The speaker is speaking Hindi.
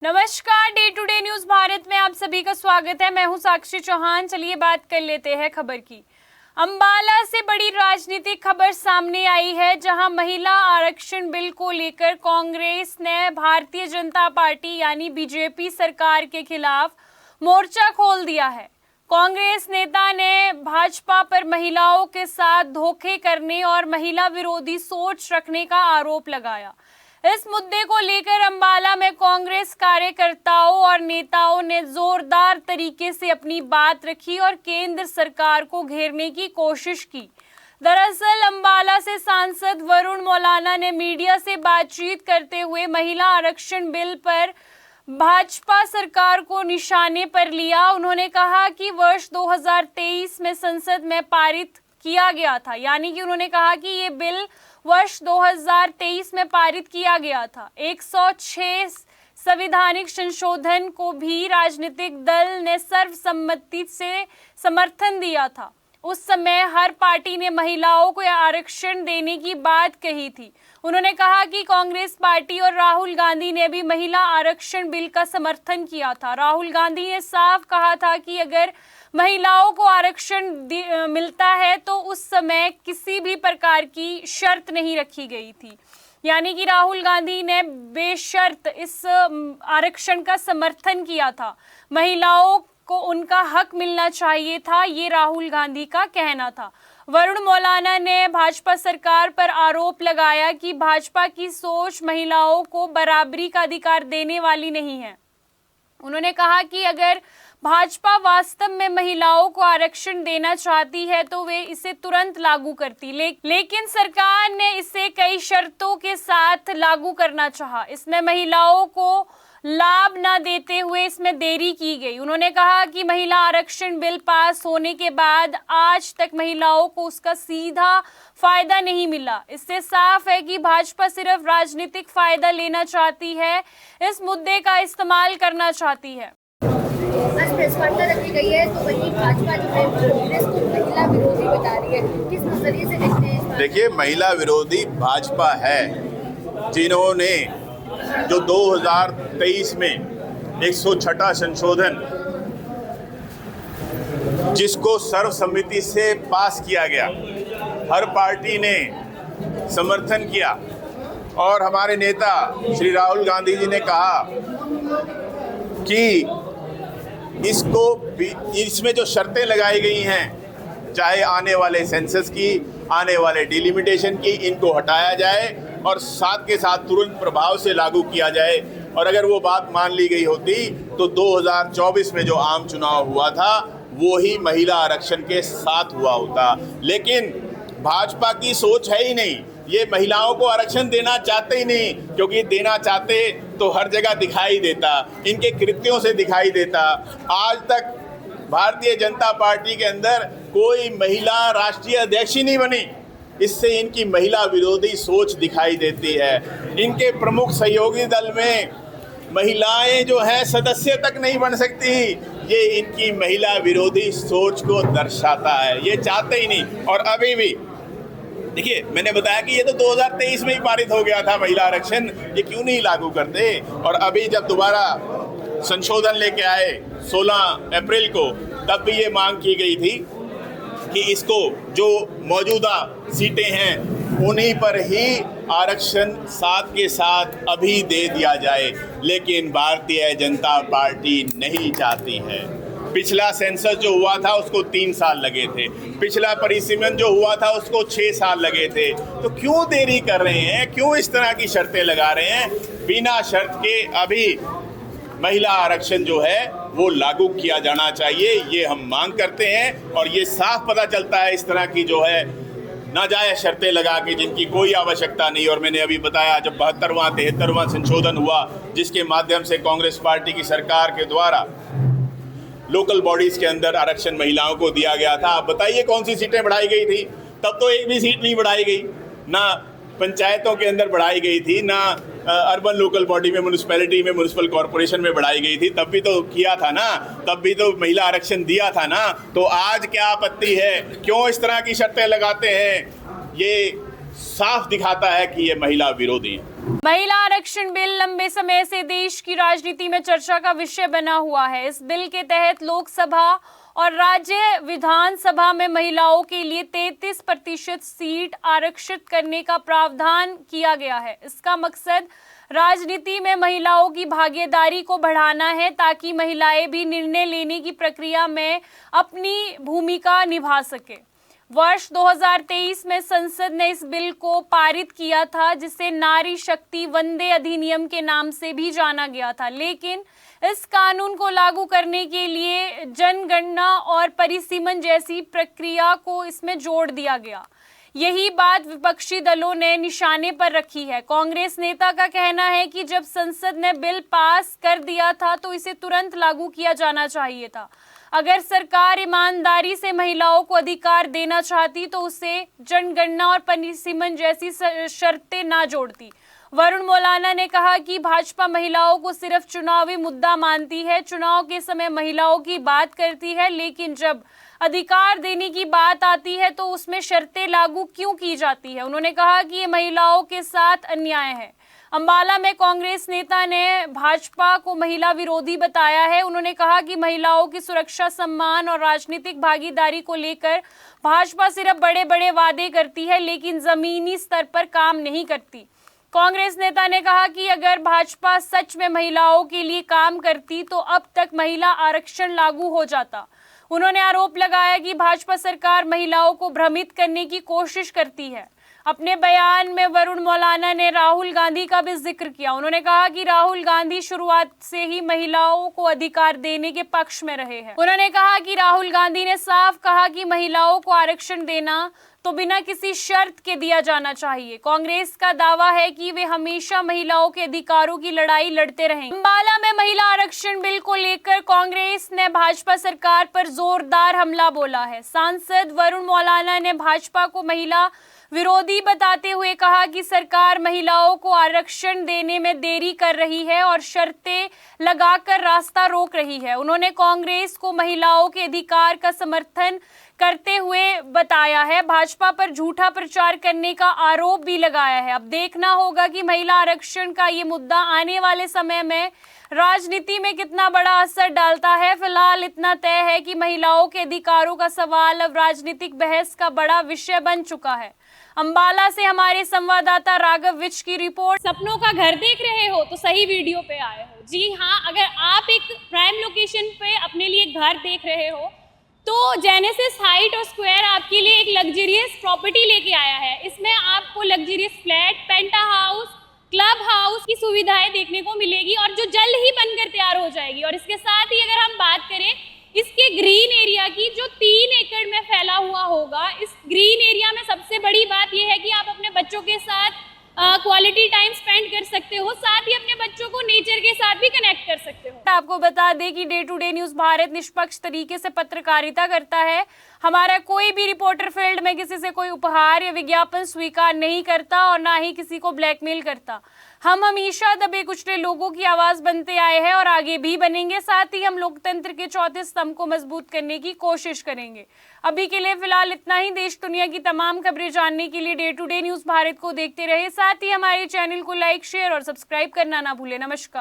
नमस्कार, day to day news Bharat में आप सभी का स्वागत है। मैं हूं साक्षी चौहान। चलिए बात कर लेते हैं खबर की। अंबाला से बड़ी राजनीतिक खबर सामने आई है, जहां महिला आरक्षण बिल को लेकर कांग्रेस ने भारतीय जनता पार्टी यानी बीजेपी सरकार के खिलाफ मोर्चा खोल दिया है। कांग्रेस नेता ने भाजपा पर महिलाओं के साथ धोखे करने और महिला विरोधी सोच रखने का आरोप लगाया। इस मुद्दे को लेकर अंबाला में कांग्रेस कार्यकर्ताओं और नेताओं ने जोरदार तरीके से अपनी बात रखी और केंद्र सरकार को घेरने की कोशिश की। दरअसल अंबाला से सांसद वरुण मौलाना ने मीडिया से बातचीत करते हुए महिला आरक्षण बिल पर भाजपा सरकार को निशाने पर लिया। उन्होंने कहा कि वर्ष 2023 में संसद में पारित किया गया था, यानी कि उन्होंने कहा कि ये बिल वर्ष 2023 में पारित किया गया था। 106 संवैधानिक संशोधन को भी राजनीतिक दल ने सर्वसम्मति से समर्थन दिया था। उस समय हर पार्टी ने महिलाओं को आरक्षण देने की बात कही थी। उन्होंने कहा कि कांग्रेस पार्टी और राहुल गांधी ने भी महिला आरक्षण बिल का समर्थन किया था। राहुल गांधी ने साफ कहा था कि अगर महिलाओं को आरक्षण मिलता है तो उस समय किसी भी प्रकार की शर्त नहीं रखी गई थी, यानी कि राहुल गांधी ने बेशर्त इस आरक्षण का समर्थन किया था। महिलाओं को उनका हक मिलना चाहिए था, ये राहुल गांधी का कहना था। वरुण मौलाना ने भाजपा सरकार पर आरोप लगाया कि भाजपा की सोच महिलाओं को बराबरी का अधिकार देने वाली नहीं है। उन्होंने कहा कि अगर भाजपा वास्तव में महिलाओं को आरक्षण देना चाहती है तो वे इसे तुरंत लागू करती, लेकिन सरकार ने इसे कई शर्तों के साथ लागू करना चाहा। इसमें महिलाओं को लाभ न देते हुए इसमें देरी की गई। उन्होंने कहा कि महिला आरक्षण बिल पास होने के बाद आज तक महिलाओं को उसका सीधा फायदा नहीं मिला। इससे साफ है कि भाजपा सिर्फ राजनीतिक फायदा लेना चाहती है, इस मुद्दे का इस्तेमाल करना चाहती है। आज प्रेस वार्ता रखी गई है तो वही भाजपा जो है कांग्रेस को महिला विरोधी बता रही है, किस नजरिए से देखते हैं? देखिए, महिला विरोधी भाजपा है जिन्होंने जो 2023 में 106 संशोधन जिसको सर्वसम्मति से पास किया गया, हर पार्टी ने समर्थन किया और हमारे नेता श्री राहुल गांधी जी ने कहा कि इसमें जो शर्तें लगाई गई हैं, चाहे आने वाले सेंसस की, आने वाले डिलिमिटेशन की, इनको हटाया जाए और साथ के साथ तुरंत प्रभाव से लागू किया जाए। और अगर वो बात मान ली गई होती तो 2024 में जो आम चुनाव हुआ था वो ही महिला आरक्षण के साथ हुआ होता। लेकिन भाजपा की सोच है ही नहीं, ये महिलाओं को आरक्षण देना चाहते ही नहीं, क्योंकि देना चाहते तो हर जगह दिखाई देता, इनके कृत्यों से दिखाई देता। आज तक भारतीय जनता पार्टी के अंदर कोई महिला राष्ट्रीय अध्यक्ष ही नहीं बनी, इससे इनकी महिला विरोधी सोच दिखाई देती है। इनके प्रमुख सहयोगी दल में महिलाएं जो हैं सदस्य तक नहीं बन सकती, ये इनकी महिला विरोधी सोच को दर्शाता है। ये चाहते ही नहीं। और अभी भी देखिए, मैंने बताया कि ये तो 2023 में ही पारित हो गया था महिला आरक्षण, ये क्यों नहीं लागू करते? और अभी जब दोबारा संशोधन लेके आए 16 अप्रैल को, तब भी ये मांग की गई थी कि इसको जो मौजूदा सीटें हैं उन्हीं पर ही आरक्षण साथ के साथ अभी दे दिया जाए, लेकिन भारतीय जनता पार्टी नहीं चाहती है। पिछला सेंसस जो हुआ था उसको 3 साल लगे थे, पिछला परिसीमन जो हुआ था उसको 6 साल लगे थे। तो क्यों देरी कर रहे हैं? क्यों इस तरह की शर्तें लगा रहे हैं? बिना शर्त के अभी महिला आरक्षण जो है वो लागू किया जाना चाहिए, ये हम मांग करते हैं। और ये साफ पता चलता है इस तरह की जो है नाजायज शर्तें लगा के जिनकी कोई आवश्यकता नहीं। और मैंने अभी बताया, जब 72वां 73वां संशोधन हुआ जिसके माध्यम से कांग्रेस पार्टी की सरकार के द्वारा लोकल बॉडीज के अंदर आरक्षण महिलाओं को दिया गया था, आप बताइए कौन सी सीटें बढ़ाई गई थी? तब तो एक भी सीट नहीं बढ़ाई गई, ना पंचायतों के अंदर बढ़ाई गई थी, ना अर्बन लोकल बॉडी में, म्यूनिसिपैलिटी में, म्यूनिसिपल कॉरपोरेशन में बढ़ाई गई थी। तब भी तो किया था ना, तब भी तो महिला आरक्षण दिया था ना। तो आज क्या आपत्ति है? क्यों इस तरह की शर्तें लगाते हैं? ये साफ दिखाता है कि ये महिला विरोधी है। महिला आरक्षण बिल लंबे समय से देश की राजनीति में चर्चा का विषय बना हुआ है। इस बिल के तहत लोकसभा और राज्य विधानसभा में महिलाओं के लिए 33% सीट आरक्षित करने का प्रावधान किया गया है। इसका मकसद राजनीति में महिलाओं की भागीदारी को बढ़ाना है ताकि महिलाएं भी निर्णय लेने की प्रक्रिया में अपनी भूमिका निभा सके। वर्ष 2023 में संसद ने इस बिल को पारित किया था, जिसे नारी शक्ति वंदे अधिनियम के नाम से भी जाना गया था। लेकिन इस कानून को लागू करने के लिए जनगणना और परिसीमन जैसी प्रक्रिया को इसमें जोड़ दिया गया। यही बात विपक्षी दलों ने निशाने पर रखी है। कांग्रेस नेता का कहना है कि जब संसद ने बिल पास कर दिया था तो इसे तुरंत लागू किया जाना चाहिए था। अगर सरकार ईमानदारी से महिलाओं को अधिकार देना चाहती तो उसे जनगणना और परिसीमन जैसी शर्तें ना जोड़ती। वरुण मौलाना ने कहा कि भाजपा महिलाओं को सिर्फ चुनावी मुद्दा मानती है, चुनाव के समय महिलाओं की बात करती है, लेकिन जब अधिकार देने की बात आती है तो उसमें शर्तें लागू क्यों की जाती है। उन्होंने कहा कि ये महिलाओं के साथ अन्याय है। अंबाला में कांग्रेस नेता ने भाजपा को महिला विरोधी बताया है। उन्होंने कहा कि महिलाओं की सुरक्षा, सम्मान और राजनीतिक भागीदारी को लेकर भाजपा सिर्फ बड़े बड़े वादे करती है, लेकिन जमीनी स्तर पर काम नहीं करती। कांग्रेस नेता ने कहा कि अगर भाजपा सच में महिलाओं के लिए काम करती तो अब तक महिला आरक्षण लागू हो जाता। उन्होंने आरोप लगाया कि भाजपा सरकार महिलाओं को भ्रमित करने की कोशिश करती है। अपने बयान में वरुण मौलाना ने राहुल गांधी का भी जिक्र किया। उन्होंने कहा कि राहुल गांधी शुरुआत से ही महिलाओं को अधिकार देने के पक्ष में रहे हैं। उन्होंने कहा कि राहुल गांधी ने साफ कहा कि महिलाओं को आरक्षण देना तो बिना किसी शर्त के दिया जाना चाहिए। कांग्रेस का दावा है कि वे हमेशा महिलाओं के अधिकारों की लड़ाई लड़ते रहेंगे। अंबाला में महिला आरक्षण बिल को लेकर कांग्रेस ने भाजपा सरकार पर जोरदार हमला बोला है। सांसद वरुण मौलाना ने भाजपा को महिला विरोधी बताते हुए कहा कि सरकार महिलाओं को आरक्षण देने में देरी कर रही है और शर्तें लगाकर रास्ता रोक रही है। उन्होंने कांग्रेस को महिलाओं के अधिकार का समर्थन करते हुए बताया है। भाजपा पर झूठा प्रचार करने का आरोप भी लगाया है। अब देखना होगा कि महिला आरक्षण का ये मुद्दा आने वाले समय में राजनीति में कितना बड़ा असर डालता है। फिलहाल इतना तय है कि महिलाओं के अधिकारों का सवाल अब राजनीतिक बहस का बड़ा विषय बन चुका है। अंबाला से हमारे संवाददाता राघव विज की रिपोर्ट। सपनों का घर देख रहे हो तो सही वीडियो पे आए हो। जी हाँ, अगर आप एक प्राइम लोकेशन पे अपने लिए घर देख रहे हो तो जेनेसिस हाइट और स्क्वायर आपके लिए एक लग्जरियस प्रॉपर्टी लेके आया है। इसमें आपको लग्जरियस फ्लैट, पेंटा हाउस, क्लब हाउस की सुविधाएं देखने को मिलेगी और जो जल्द ही बनकर तैयार हो जाएगी। और इसके साथ ही अगर हम बात करें इसके ग्रीन एरिया की, जो 3 एकड़ में फैला हुआ होगा, इस ग्रीन एरिया में सबसे बड़ी बात यह है कि आप अपने बच्चों के साथ क्वालिटी टाइम स्पेंड कर सकते हो, साथ ही अपने बच्चों को नेचर के साथ भी कनेक्ट कर सकते हो। आपको बता दें कि day to day news Bharat निष्पक्ष तरीके से पत्रकारिता करता है। हमारा कोई भी रिपोर्टर फील्ड में किसी से कोई उपहार या विज्ञापन स्वीकार नहीं करता और ना ही किसी को ब्लैकमेल करता। हम हमेशा दबे कुचले लोगों की आवाज बनते आए हैं और आगे भी बनेंगे। साथ ही हम लोकतंत्र के चौथे स्तंभ को मजबूत करने की कोशिश करेंगे। अभी के लिए फिलहाल इतना ही। देश दुनिया की तमाम खबरें जानने के लिए day to day news Bharat को देखते रहे। साथ ही हमारे चैनल को लाइक, शेयर और सब्सक्राइब करना ना भूलें। नमस्कार।